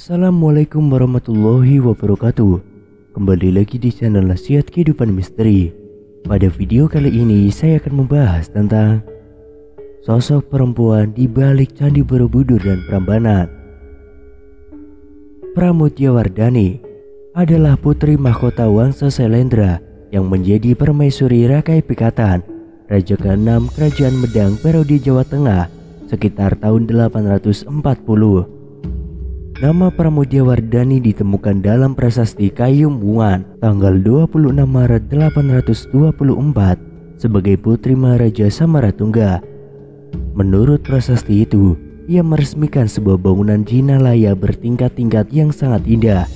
Assalamualaikum warahmatullahi wabarakatuh. Kembali lagi di channel Nasihat Kehidupan Misteri. Pada video kali ini saya akan membahas tentang sosok perempuan di balik Candi Borobudur dan Prambanan. Pramutyawardhani adalah putri mahkota Wangsa Sailendra yang menjadi permaisuri Rakai Pikatan, Raja ke-6 Kerajaan Medang periode Jawa Tengah sekitar tahun 840. Nama Pramutyawardhani ditemukan dalam prasasti Kayum Wuan tanggal 26 Maret 824 sebagai putri Maharaja Samaratungga. Menurut prasasti itu, ia meresmikan sebuah bangunan Jinalaya bertingkat-tingkat yang sangat indah.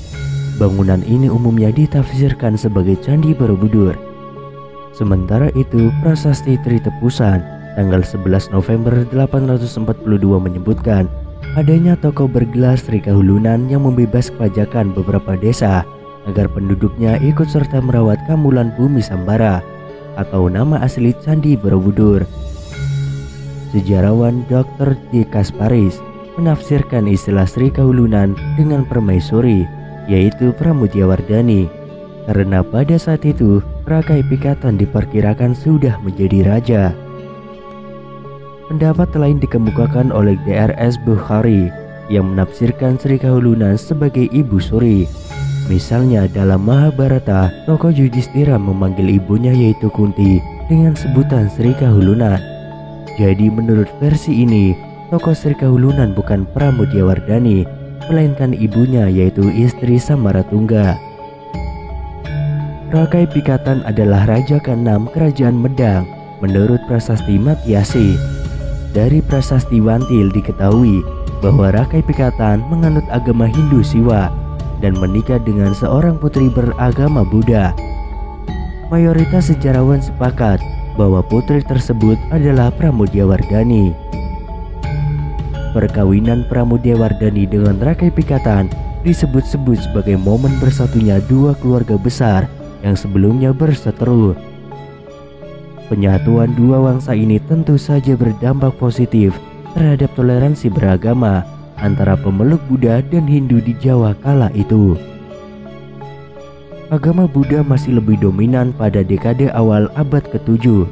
Bangunan ini umumnya ditafsirkan sebagai Candi Borobudur. Sementara itu, prasasti Tritepusan tanggal 11 November 842 menyebutkan adanya tokoh bergelar Sri Kahulunan yang membebas pajakan beberapa desa agar penduduknya ikut serta merawat Kamulan Bumi Sambara atau nama asli Candi Borobudur. Sejarawan Dr. D. Kasparis menafsirkan istilah Sri Kahulunan dengan permaisuri, yaitu Pramutyawardhani, karena pada saat itu Rakai Pikatan diperkirakan sudah menjadi raja. Pendapat lain dikemukakan oleh Drs. Bukhari yang menafsirkan Sri Kahulunan sebagai Ibu Suri. Misalnya dalam Mahabharata, tokoh Yudhistira memanggil ibunya yaitu Kunti dengan sebutan Sri Kahulunan. Jadi menurut versi ini, tokoh Sri Kahulunan bukan Pramutyawardhani, melainkan ibunya yaitu istri Samaratungga. Rakai Pikatan adalah Raja ke-6 Kerajaan Medang menurut prasasti Matyasi. Dari prasasti Wantil diketahui bahwa Rakai Pikatan menganut agama Hindu Siwa dan menikah dengan seorang putri beragama Buddha. Mayoritas sejarawan sepakat bahwa putri tersebut adalah Pramutyawardhani. Perkawinan Pramutyawardhani dengan Rakai Pikatan disebut-sebut sebagai momen bersatunya dua keluarga besar yang sebelumnya berseteru. Penyatuan dua wangsa ini tentu saja berdampak positif terhadap toleransi beragama antara pemeluk Buddha dan Hindu di Jawa kala itu. Agama Buddha masih lebih dominan pada dekade awal abad ke-7.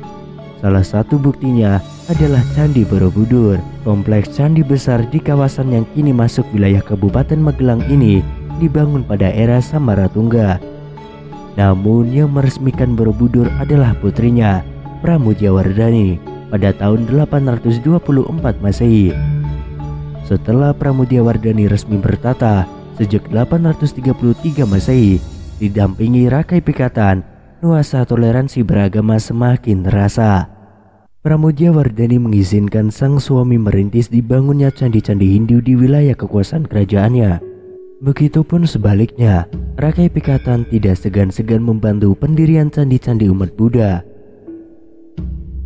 Salah satu buktinya adalah Candi Borobudur. Kompleks candi besar di kawasan yang kini masuk wilayah Kabupaten Magelang ini dibangun pada era Samaratungga. Namun yang meresmikan Borobudur adalah putrinya, Pramutyawardhani, pada tahun 824 Masehi. Setelah Pramutyawardhani resmi bertata sejak 833 Masehi, didampingi Rakai Pikatan, nuansa toleransi beragama semakin terasa. Pramutyawardhani mengizinkan sang suami merintis dibangunnya candi-candi Hindu di wilayah kekuasaan kerajaannya. Begitupun sebaliknya, Rakai Pikatan tidak segan-segan membantu pendirian candi-candi umat Buddha.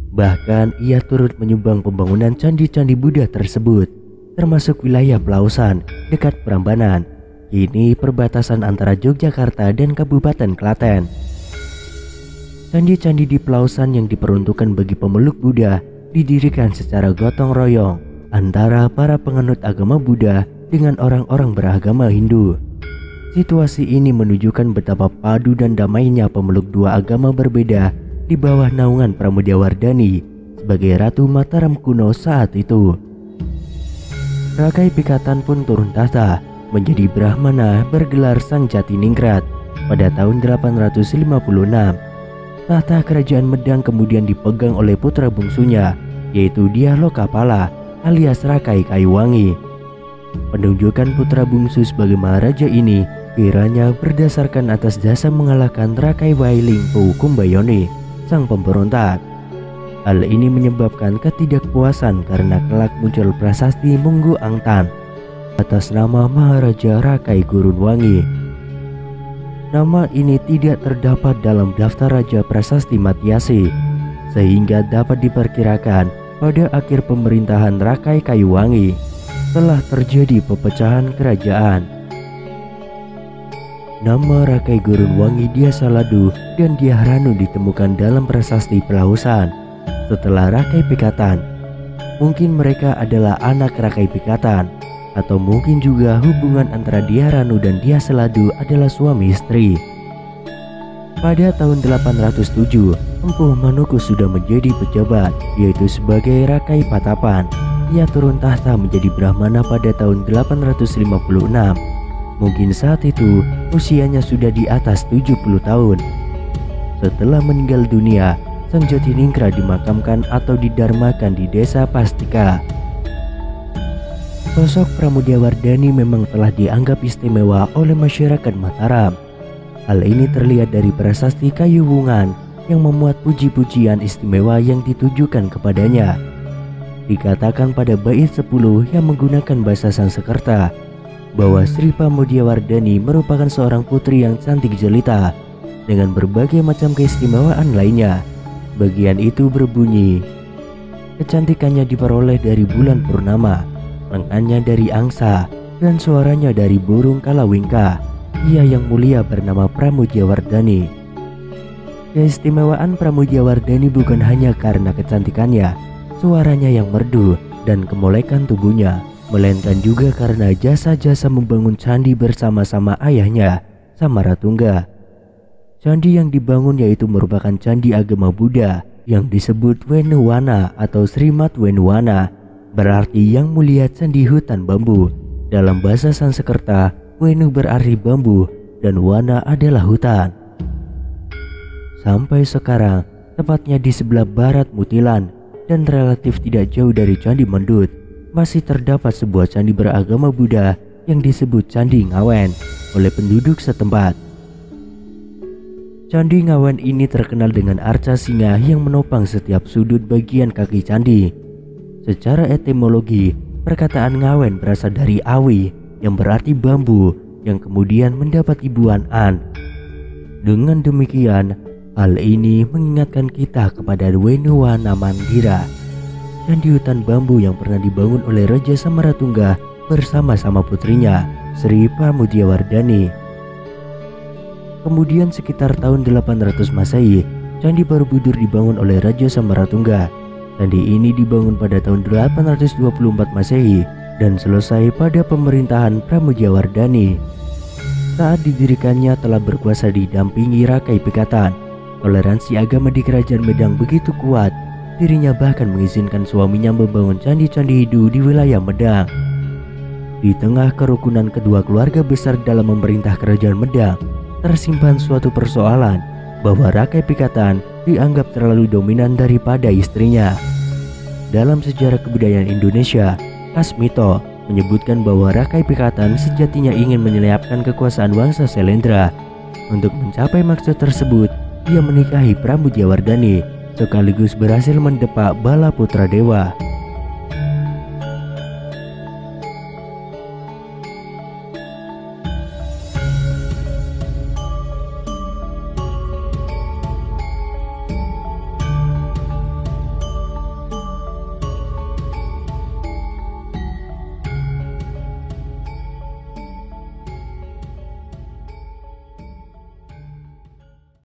Bahkan ia turut menyumbang pembangunan candi-candi Buddha tersebut, termasuk wilayah Pelausan dekat Prambanan, kini perbatasan antara Yogyakarta dan Kabupaten Klaten. Candi-candi di Pelausan yang diperuntukkan bagi pemeluk Buddha didirikan secara gotong royong antara para penganut agama Buddha dengan orang-orang beragama Hindu. Situasi ini menunjukkan betapa padu dan damainya pemeluk dua agama berbeda di bawah naungan Pramutyawardhani sebagai Ratu Mataram kuno saat itu. Rakai Pikatan pun turun tahta menjadi Brahmana bergelar Sang Jatiningrat pada tahun 856. Tahta kerajaan Medang kemudian dipegang oleh putra bungsunya, yaitu Dyalokapala alias Rakai Kayuwangi. Penunjukan putra bungsu sebagai Maharaja ini kiranya berdasarkan atas jasa mengalahkan Rakai Wailingpo Kumbayoni, sang pemberontak. Hal ini menyebabkan ketidakpuasan karena kelak muncul prasasti Munggu Angtan atas nama Maharaja Rakai Gurunwangi. Nama ini tidak terdapat dalam daftar Raja Prasasti Matyasi, sehingga dapat diperkirakan pada akhir pemerintahan Rakai Kayuwangi telah terjadi pepecahan kerajaan. Nama Rakai Gurunwangi Diasaladu dan Diahranu ditemukan dalam prasasti Pelausan setelah Rakai Pikatan. Mungkin mereka adalah anak Rakai Pikatan atau mungkin juga hubungan antara Dyah Ranu dan Dyah Seladu adalah suami istri. Pada tahun 807, Empu Manuku sudah menjadi pejabat, yaitu sebagai Rakai Patapan. Ia turun tahta menjadi Brahmana pada tahun 856. Mungkin saat itu usianya sudah di atas 70 tahun. Setelah meninggal dunia, Sang Jatiningra dimakamkan atau didarmakan di desa Pastika. Sosok Pramudiawardhani memang telah dianggap istimewa oleh masyarakat Mataram. Hal ini terlihat dari prasasti Kayu Wungan yang memuat puji-pujian istimewa yang ditujukan kepadanya. Dikatakan pada bait 10 yang menggunakan bahasa Sanskerta bahwa Sri Pramudiawardhani merupakan seorang putri yang cantik jelita dengan berbagai macam keistimewaan lainnya. Bagian itu berbunyi, kecantikannya diperoleh dari bulan purnama, lengannya dari angsa, dan suaranya dari burung kalawingka. Ia yang mulia bernama Pramudiawardhani. Keistimewaan Pramudiawardhani bukan hanya karena kecantikannya, suaranya yang merdu, dan kemolekan tubuhnya, melainkan juga karena jasa-jasa membangun candi bersama-sama ayahnya, Samaratungga. Candi yang dibangun yaitu merupakan candi agama Buddha yang disebut Wenuwana atau Srimad Wenuwana, berarti yang mulia candi hutan bambu. Dalam bahasa Sanskerta, Wenu berarti bambu dan Wana adalah hutan. Sampai sekarang, tepatnya di sebelah barat Mutilan dan relatif tidak jauh dari Candi Mendut, masih terdapat sebuah candi beragama Buddha yang disebut Candi Ngawen oleh penduduk setempat. Candi Ngawen ini terkenal dengan arca singa yang menopang setiap sudut bagian kaki candi. Secara etimologi, perkataan Ngawen berasal dari Awi yang berarti bambu, yang kemudian mendapat ibuan An. Dengan demikian, hal ini mengingatkan kita kepada Wenuwana Mandira, candi hutan bambu yang pernah dibangun oleh Raja Samaratungga bersama-sama putrinya, Sri Pramudiawardhani. Kemudian sekitar tahun 800 Masehi, Candi Borobudur dibangun oleh Raja Samaratungga. Candi ini dibangun pada tahun 824 Masehi dan selesai pada pemerintahan Pramudiawardhani. Saat didirikannya telah berkuasa didampingi Rakai Pikatan. Toleransi agama di Kerajaan Medang begitu kuat, dirinya bahkan mengizinkan suaminya membangun candi-candi Hindu di wilayah Medang. Di tengah kerukunan kedua keluarga besar dalam memerintah Kerajaan Medang, tersimpan suatu persoalan bahwa Rakai Pikatan dianggap terlalu dominan daripada istrinya. Dalam sejarah kebudayaan Indonesia, Kasmito menyebutkan bahwa Rakai Pikatan sejatinya ingin menyelipkan kekuasaan Wangsa Selendra. Untuk mencapai maksud tersebut, dia menikahi Pramudiawardhani sekaligus berhasil mendepak bala putra dewa.